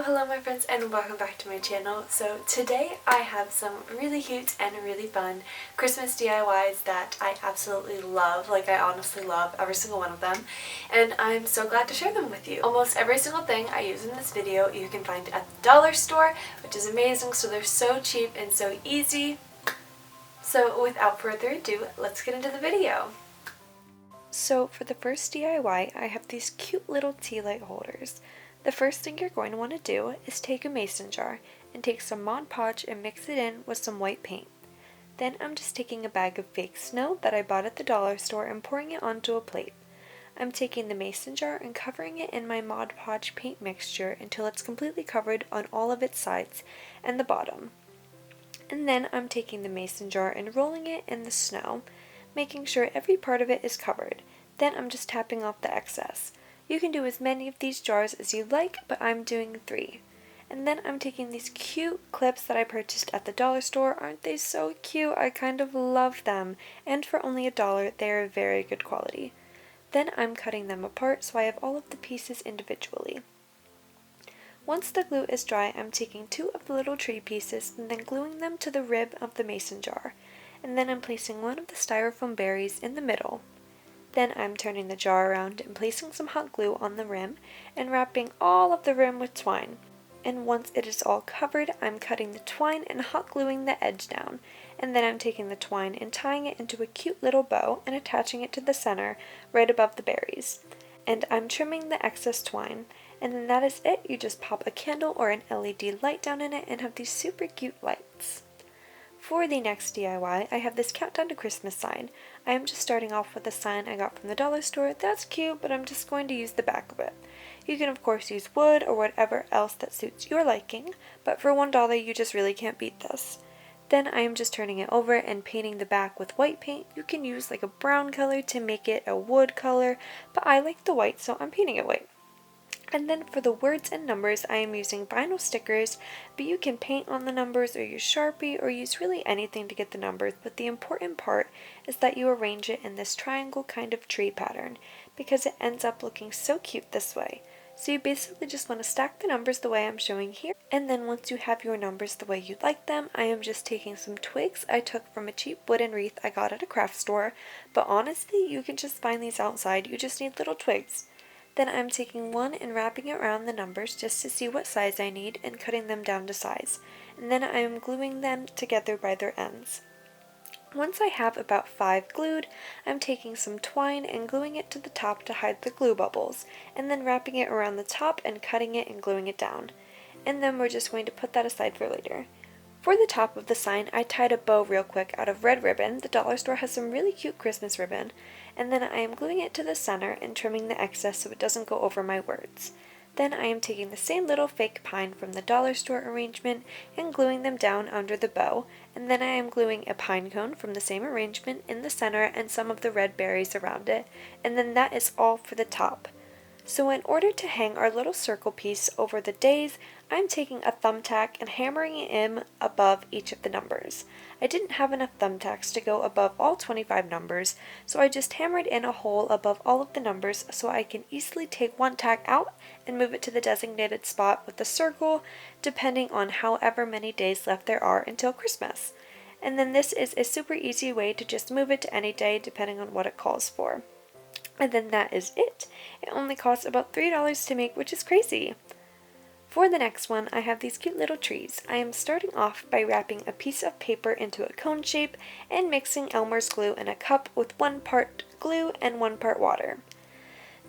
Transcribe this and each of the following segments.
Hello my friends, and welcome back to my channel. So today I have some really cute and really fun Christmas DIYs that I absolutely love. Like, I honestly love every single one of them, and I'm so glad to share them with you. Almost every single thing I use in this video you can find at the dollar store, which is amazing. So they're so cheap and so easy. So without further ado, let's get into the video. So for the first DIY, I have these cute little tea light holders. The first thing you're going to want to do is take a mason jar and take some Mod Podge and mix it in with some white paint. Then I'm just taking a bag of fake snow that I bought at the dollar store and pouring it onto a plate. I'm taking the mason jar and covering it in my Mod Podge paint mixture until it's completely covered on all of its sides and the bottom. And then I'm taking the mason jar and rolling it in the snow, making sure every part of it is covered. Then I'm just tapping off the excess. You can do as many of these jars as you like, but I'm doing 3. And then I'm taking these cute clips that I purchased at the dollar store. Aren't they so cute? I kind of love them. And for only $1, they are very good quality. Then I'm cutting them apart so I have all of the pieces individually. Once the glue is dry, I'm taking 2 of the little tree pieces and then gluing them to the rib of the mason jar. And then I'm placing one of the styrofoam berries in the middle. Then I'm turning the jar around and placing some hot glue on the rim and wrapping all of the rim with twine. And once it is all covered, I'm cutting the twine and hot gluing the edge down. And then I'm taking the twine and tying it into a cute little bow and attaching it to the center right above the berries. And I'm trimming the excess twine. And then that is it. You just pop a candle or an LED light down in it and have these super cute lights. For the next DIY, I have this countdown to Christmas sign. I am just starting off with a sign I got from the dollar store. That's cute, but I'm just going to use the back of it. You can of course use wood or whatever else that suits your liking, but for $1 you just really can't beat this. Then I am just turning it over and painting the back with white paint. You can use like a brown color to make it a wood color, but I like the white, so I'm painting it white. And then for the words and numbers, I am using vinyl stickers, but you can paint on the numbers or use Sharpie or use really anything to get the numbers, but the important part is that you arrange it in this triangle kind of tree pattern, because it ends up looking so cute this way. So you basically just want to stack the numbers the way I'm showing here, and then once you have your numbers the way you like them, I am just taking some twigs I took from a cheap wooden wreath I got at a craft store, but honestly, you can just find these outside, you just need little twigs. Then I'm taking one and wrapping it around the numbers just to see what size I need and cutting them down to size. And then I am gluing them together by their ends. Once I have about 5 glued, I'm taking some twine and gluing it to the top to hide the glue bubbles, and then wrapping it around the top and cutting it and gluing it down. And then we're just going to put that aside for later. For the top of the sign, I tied a bow real quick out of red ribbon. The dollar store has some really cute Christmas ribbon. And then I am gluing it to the center and trimming the excess so it doesn't go over my words. Then I am taking the same little fake pine from the dollar store arrangement and gluing them down under the bow. And then I am gluing a pine cone from the same arrangement in the center and some of the red berries around it. And then that is all for the top. So in order to hang our little circle piece over the days, I'm taking a thumbtack and hammering it in above each of the numbers. I didn't have enough thumbtacks to go above all 25 numbers, so I just hammered in a hole above all of the numbers so I can easily take one tack out and move it to the designated spot with the circle, depending on however many days left there are until Christmas. And then this is a super easy way to just move it to any day depending on what it calls for. And then that is it. It only costs about $3 to make, which is crazy. For the next one, I have these cute little trees. I am starting off by wrapping a piece of paper into a cone shape and mixing Elmer's glue in a cup with 1 part glue and 1 part water.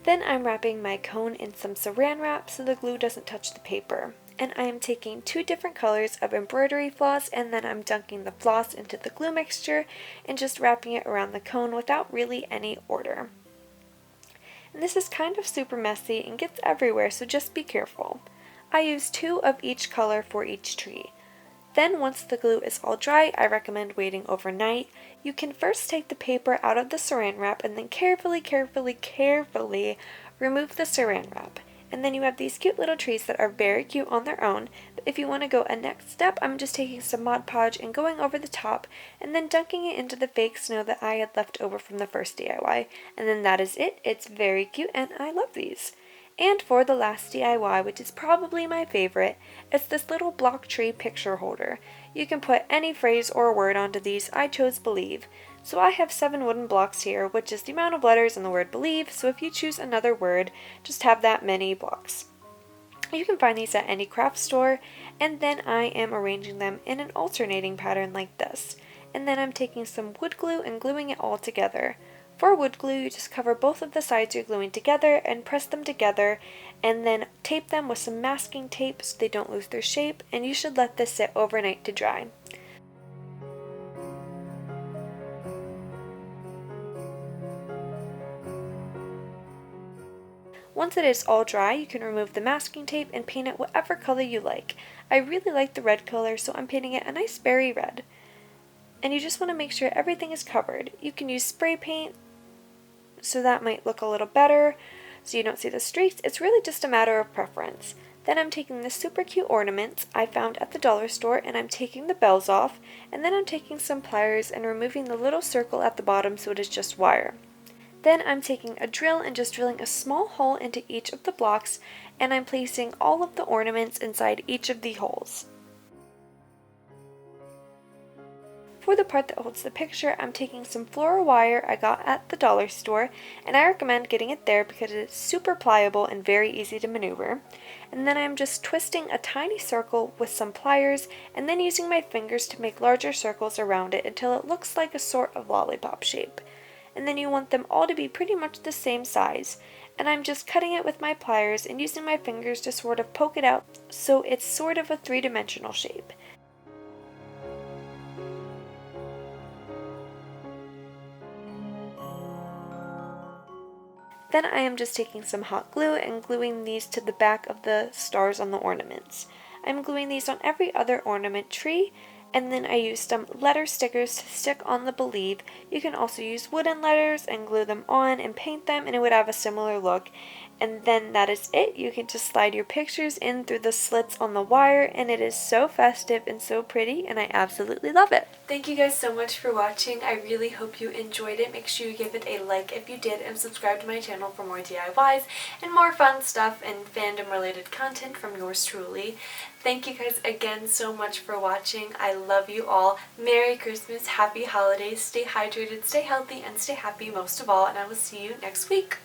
Then I'm wrapping my cone in some saran wrap so the glue doesn't touch the paper. And I am taking 2 different colors of embroidery floss, and then I'm dunking the floss into the glue mixture and just wrapping it around the cone without really any order. And this is kind of super messy and gets everywhere, so just be careful. I use 2 of each color for each tree. Then once the glue is all dry, I recommend waiting overnight. You can first take the paper out of the saran wrap and then carefully remove the saran wrap. And then you have these cute little trees that are very cute on their own. But if you want to go a next step, I'm just taking some Mod Podge and going over the top and then dunking it into the fake snow that I had left over from the first DIY. And then that is it. It's very cute and I love these. And for the last DIY, which is probably my favorite, it's this little block tree picture holder. You can put any phrase or word onto these. I chose believe. So I have 7 wooden blocks here, which is the amount of letters in the word believe, so if you choose another word, just have that many blocks. You can find these at any craft store, and then I am arranging them in an alternating pattern like this. And then I'm taking some wood glue and gluing it all together. For wood glue, you just cover both of the sides you're gluing together and press them together, and then tape them with some masking tape so they don't lose their shape, and you should let this sit overnight to dry. Once it is all dry, you can remove the masking tape and paint it whatever color you like. I really like the red color, so I'm painting it a nice berry red. And you just want to make sure everything is covered. You can use spray paint, so that might look a little better, so you don't see the streaks. It's really just a matter of preference. Then I'm taking the super cute ornaments I found at the dollar store, and I'm taking the bells off, and then I'm taking some pliers and removing the little circle at the bottom so it is just wire. Then I'm taking a drill and just drilling a small hole into each of the blocks, and I'm placing all of the ornaments inside each of the holes. For the part that holds the picture, I'm taking some floral wire I got at the dollar store, and I recommend getting it there because it is super pliable and very easy to maneuver. And then I'm just twisting a tiny circle with some pliers, and then using my fingers to make larger circles around it until it looks like a sort of lollipop shape. And then you want them all to be pretty much the same size. And I'm just cutting it with my pliers and using my fingers to sort of poke it out so it's sort of a 3-dimensional shape. Then I am just taking some hot glue and gluing these to the back of the stars on the ornaments. I'm gluing these on every other ornament tree, and then I used some letter stickers to stick on the believe. You can also use wooden letters and glue them on and paint them, and it would have a similar look. And then that is it. You can just slide your pictures in through the slits on the wire, and it is so festive and so pretty, and I absolutely love it. Thank you guys so much for watching. I really hope you enjoyed it. Make sure you give it a like if you did, and subscribe to my channel for more DIYs and more fun stuff and fandom related content from yours truly. Thank you guys again so much for watching. I love you all. Merry Christmas, Happy Holidays, stay hydrated, stay healthy, and stay happy most of all, and I will see you next week.